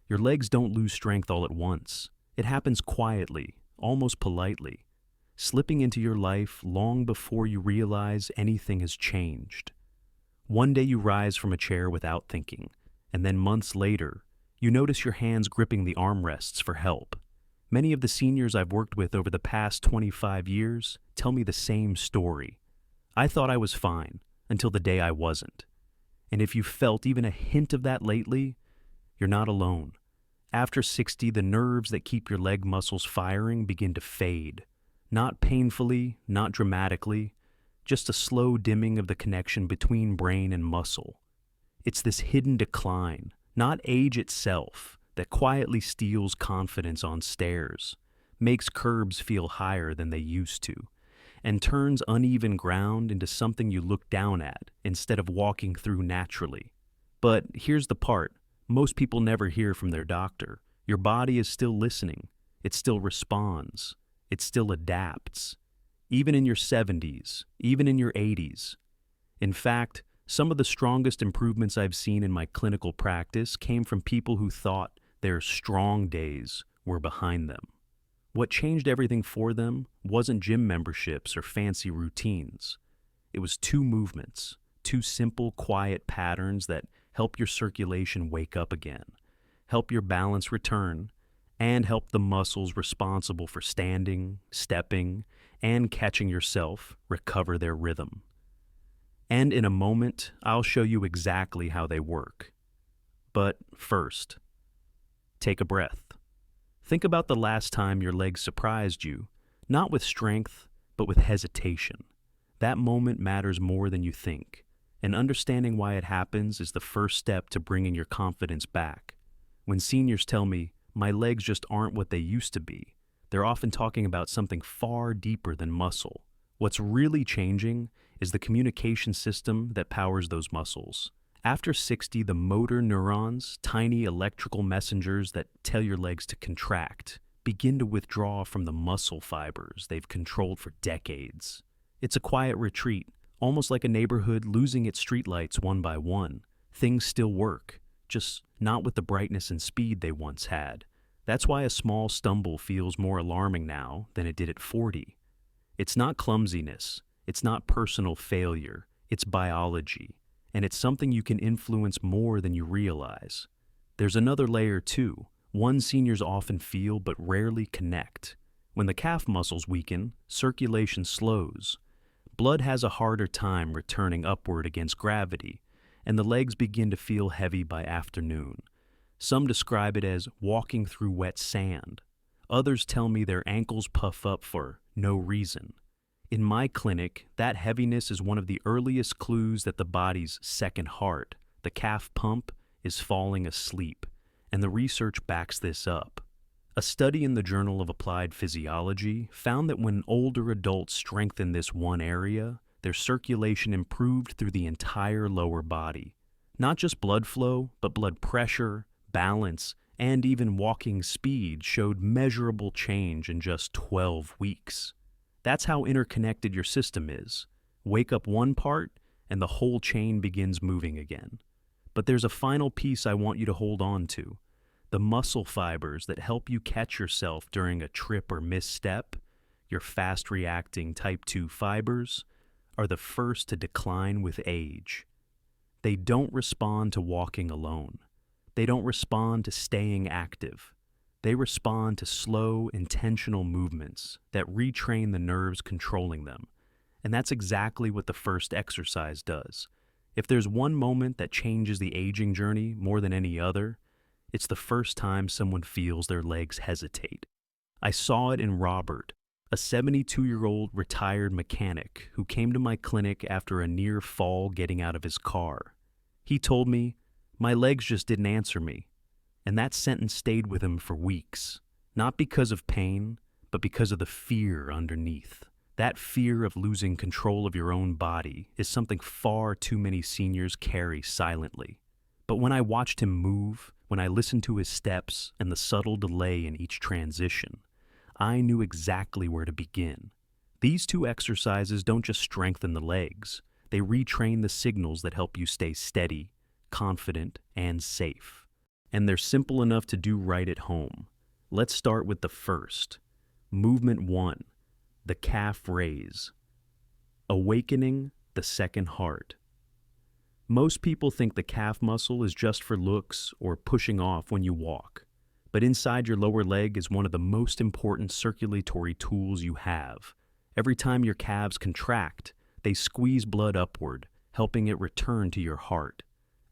Your legs don't lose strength all at once. It happens quietly, almost politely, slipping into your life long before you realize anything has changed. One day you rise from a chair without thinking, and then months later, you notice your hands gripping the armrests for help. Many of the seniors I've worked with over the past 25 years tell me the same story. I thought I was fine until the day I wasn't. And if you felt even a hint of that lately, you're not alone. After 60, the nerves that keep your leg muscles firing begin to fade. Not painfully, not dramatically, just a slow dimming of the connection between brain and muscle. It's this hidden decline, not age itself, that quietly steals confidence on stairs, makes curbs feel higher than they used to, and turns uneven ground into something you look down at instead of walking through naturally. But here's the part most people never hear from their doctor. Your body is still listening. It still responds. It still adapts. Even in your 70s, even in your 80s. In fact, some of the strongest improvements I've seen in my clinical practice came from people who thought their strong days were behind them. What changed everything for them wasn't gym memberships or fancy routines. It was two movements, two simple, quiet patterns that help your circulation wake up again, help your balance return, and help the muscles responsible for standing, stepping, and catching yourself recover their rhythm. And in a moment, I'll show you exactly how they work. But first, take a breath. Think about the last time your legs surprised you, not with strength, but with hesitation. That moment matters more than you think, and understanding why it happens is the first step to bringing your confidence back. When seniors tell me, my legs just aren't what they used to be, they're often talking about something far deeper than muscle. What's really changing is the communication system that powers those muscles. After 60, the motor neurons, tiny electrical messengers that tell your legs to contract, begin to withdraw from the muscle fibers they've controlled for decades. It's a quiet retreat, almost like a neighborhood losing its streetlights one by one. Things still work, just not with the brightness and speed they once had. That's why a small stumble feels more alarming now than it did at 40. It's not clumsiness, it's not personal failure, it's biology, and it's something you can influence more than you realize. There's another layer too, one seniors often feel but rarely connect. When the calf muscles weaken, circulation slows. Blood has a harder time returning upward against gravity, and the legs begin to feel heavy by afternoon. Some describe it as walking through wet sand. Others tell me their ankles puff up for no reason. In my clinic, that heaviness is one of the earliest clues that the body's second heart, the calf pump, is falling asleep, and the research backs this up. A study in the Journal of Applied Physiology found that when older adults strengthened this one area, their circulation improved through the entire lower body. Not just blood flow, but blood pressure, balance, and even walking speed showed measurable change in just 12 weeks. That's how interconnected your system is. Wake up one part, and the whole chain begins moving again. But there's a final piece I want you to hold on to. The muscle fibers that help you catch yourself during a trip or misstep, your fast-reacting type 2 fibers, are the first to decline with age. They don't respond to walking alone. They don't respond to staying active. They respond to slow, intentional movements that retrain the nerves controlling them. And that's exactly what the first exercise does. If there's one moment that changes the aging journey more than any other, it's the first time someone feels their legs hesitate. I saw it in Robert, a 72-year-old retired mechanic who came to my clinic after a near fall getting out of his car. He told me, "My legs just didn't answer me." And that sentence stayed with him for weeks, not because of pain, but because of the fear underneath. That fear of losing control of your own body is something far too many seniors carry silently. But when I watched him move, when I listened to his steps and the subtle delay in each transition, I knew exactly where to begin. These two exercises don't just strengthen the legs, they retrain the signals that help you stay steady, confident, and safe. and they're simple enough to do right at home. Let's start with the first. Movement 1, the calf raise. Awakening the second heart. Most people think the calf muscle is just for looks or pushing off when you walk, but inside your lower leg is one of the most important circulatory tools you have. Every time your calves contract, they squeeze blood upward, helping it return to your heart.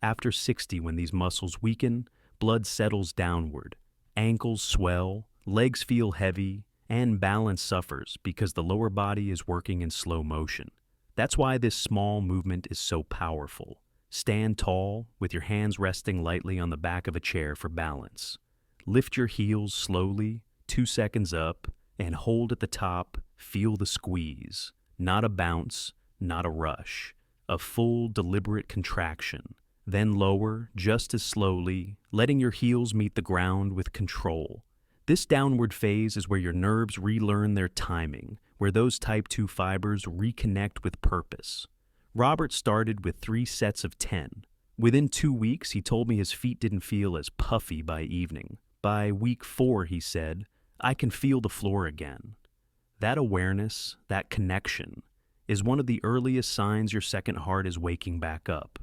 After 60, when these muscles weaken, blood settles downward. Ankles swell, legs feel heavy, and balance suffers because the lower body is working in slow motion. That's why this small movement is so powerful. Stand tall, with your hands resting lightly on the back of a chair for balance. Lift your heels slowly, 2 seconds up, and hold at the top. Feel the squeeze. Not a bounce, not a rush. A full, deliberate contraction. Then lower, just as slowly, letting your heels meet the ground with control. This downward phase is where your nerves relearn their timing, where those type 2 fibers reconnect with purpose. Robert started with 3 sets of 10. Within 2 weeks, he told me his feet didn't feel as puffy by evening. By week 4, he said, I can feel the floor again. That awareness, that connection, is one of the earliest signs your second heart is waking back up.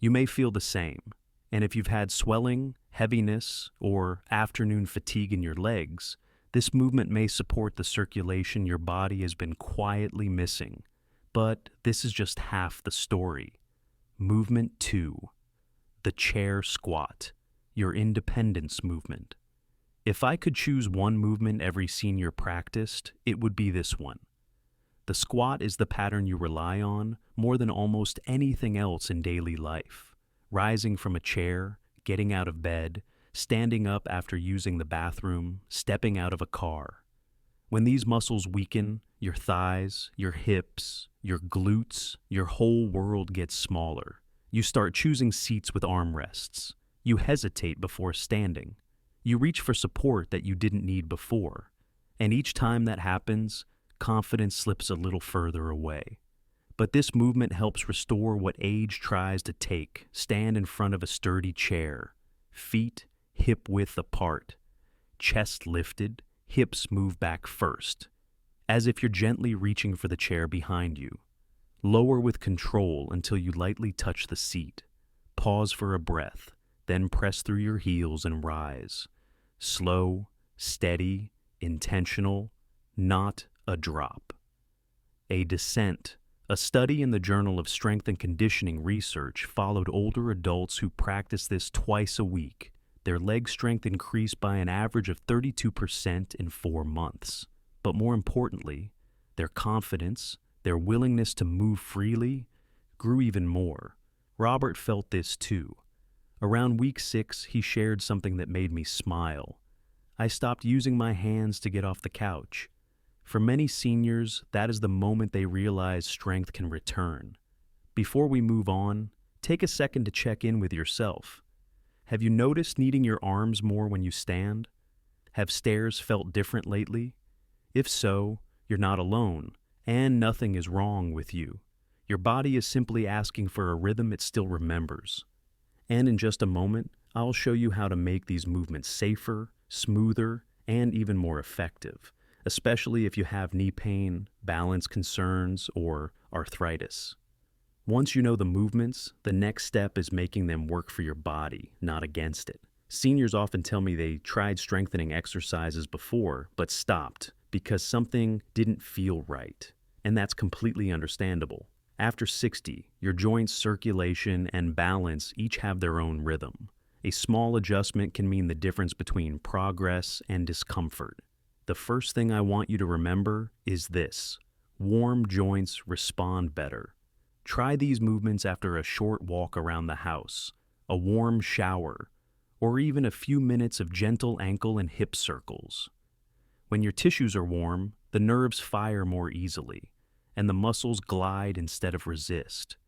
You may feel the same, and if you've had swelling, heaviness, or afternoon fatigue in your legs, this movement may support the circulation your body has been quietly missing. But this is just half the story. Movement 2, the chair squat, your independence movement. If I could choose one movement every senior practiced, it would be this one. The squat is the pattern you rely on more than almost anything else in daily life. Rising from a chair, getting out of bed, standing up after using the bathroom, stepping out of a car. When these muscles weaken, your thighs, your hips, your glutes, your whole world gets smaller. You start choosing seats with armrests. You hesitate before standing. You reach for support that you didn't need before. And each time that happens, confidence slips a little further away. But this movement helps restore what age tries to take. Stand in front of a sturdy chair, feet hip-width apart, chest lifted, hips move back first, as if you're gently reaching for the chair behind you. Lower with control until you lightly touch the seat. Pause for a breath, then press through your heels and rise. Slow, steady, intentional, not a drop. A descent. A study in the Journal of Strength and Conditioning Research followed older adults who practiced this twice a week. Their leg strength increased by an average of 32% in 4 months. But more importantly, their confidence, their willingness to move freely, grew even more. Robert felt this too. Around week 6, he shared something that made me smile. I stopped using my hands to get off the couch. For many seniors, that is the moment they realize strength can return. Before we move on, take a second to check in with yourself. Have you noticed needing your arms more when you stand? Have stairs felt different lately? If so, you're not alone, and nothing is wrong with you. Your body is simply asking for a rhythm it still remembers. And in just a moment, I'll show you how to make these movements safer, smoother, and even more effective, especially if you have knee pain, balance concerns, or arthritis. Once you know the movements, the next step is making them work for your body, not against it. Seniors often tell me they tried strengthening exercises before, but stopped because something didn't feel right. And that's completely understandable. After 60, your joints, circulation, and balance each have their own rhythm. A small adjustment can mean the difference between progress and discomfort. The first thing I want you to remember is this: warm joints respond better. Try these movements after a short walk around the house, a warm shower, or even a few minutes of gentle ankle and hip circles. When your tissues are warm, the nerves fire more easily, and the muscles glide instead of resist.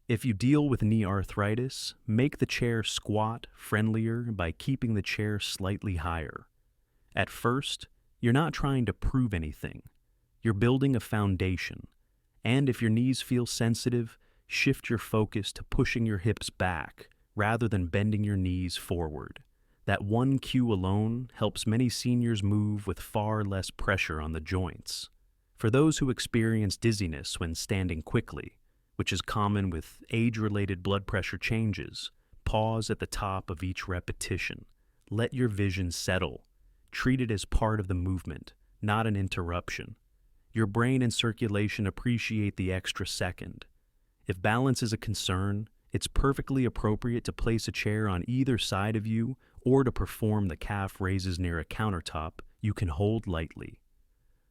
If you deal with knee arthritis, make the chair squat friendlier by keeping the chair slightly higher. At first, you're not trying to prove anything. You're building a foundation. And if your knees feel sensitive, shift your focus to pushing your hips back rather than bending your knees forward. That one cue alone helps many seniors move with far less pressure on the joints. For those who experience dizziness when standing quickly, which is common with age-related blood pressure changes, pause at the top of each repetition. Let your vision settle. Treat it as part of the movement, not an interruption. Your brain and circulation appreciate the extra second. If balance is a concern, it's perfectly appropriate to place a chair on either side of you or to perform the calf raises near a countertop you can hold lightly.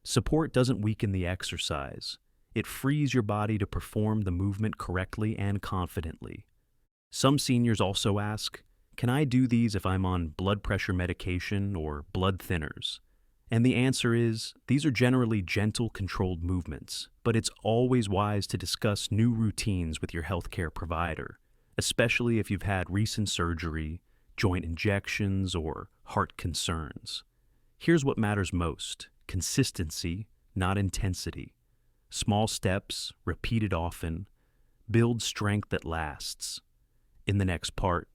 Support doesn't weaken the exercise. It frees your body to perform the movement correctly and confidently. Some seniors also ask, can I do these if I'm on blood pressure medication or blood thinners? And the answer is, these are generally gentle, controlled movements, but it's always wise to discuss new routines with your healthcare provider, especially if you've had recent surgery, joint injections, or heart concerns. Here's what matters most: consistency, not intensity. Small steps, repeated often, build strength that lasts. In the next part,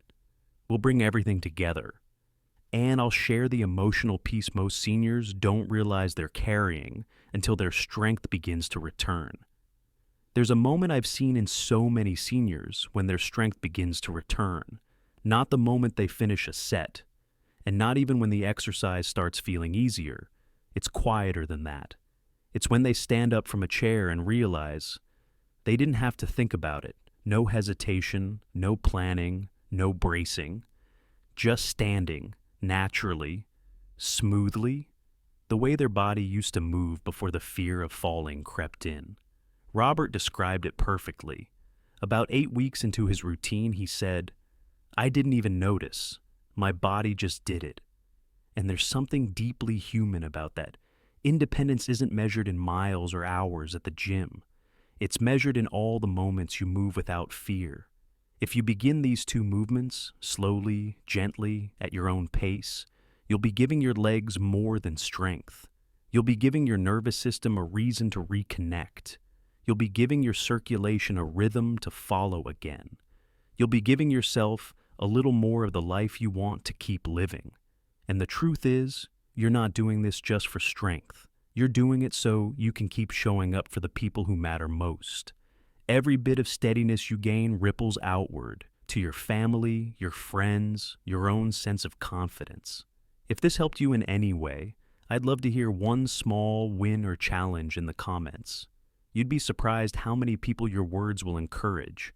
we'll bring everything together, and I'll share the emotional piece most seniors don't realize they're carrying until their strength begins to return. There's a moment I've seen in so many seniors when their strength begins to return, not the moment they finish a set, and not even when the exercise starts feeling easier. It's quieter than that. It's when they stand up from a chair and realize they didn't have to think about it. No hesitation, no planning, no bracing. Just standing, naturally, smoothly, the way their body used to move before the fear of falling crept in. Robert described it perfectly. About 8 weeks into his routine, he said, "I didn't even notice. My body just did it." And there's something deeply human about that. Independence isn't measured in miles or hours at the gym. It's measured in all the moments you move without fear. If you begin these two movements, slowly, gently, at your own pace, you'll be giving your legs more than strength. You'll be giving your nervous system a reason to reconnect. You'll be giving your circulation a rhythm to follow again. You'll be giving yourself a little more of the life you want to keep living. And the truth is, you're not doing this just for strength. You're doing it so you can keep showing up for the people who matter most. Every bit of steadiness you gain ripples outward to your family, your friends, your own sense of confidence. If this helped you in any way, I'd love to hear one small win or challenge in the comments. You'd be surprised how many people your words will encourage.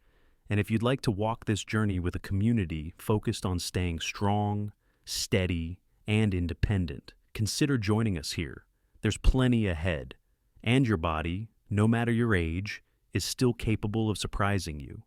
And if you'd like to walk this journey with a community focused on staying strong, steady, and independent, consider joining us here. There's plenty ahead, and your body, no matter your age, is still capable of surprising you.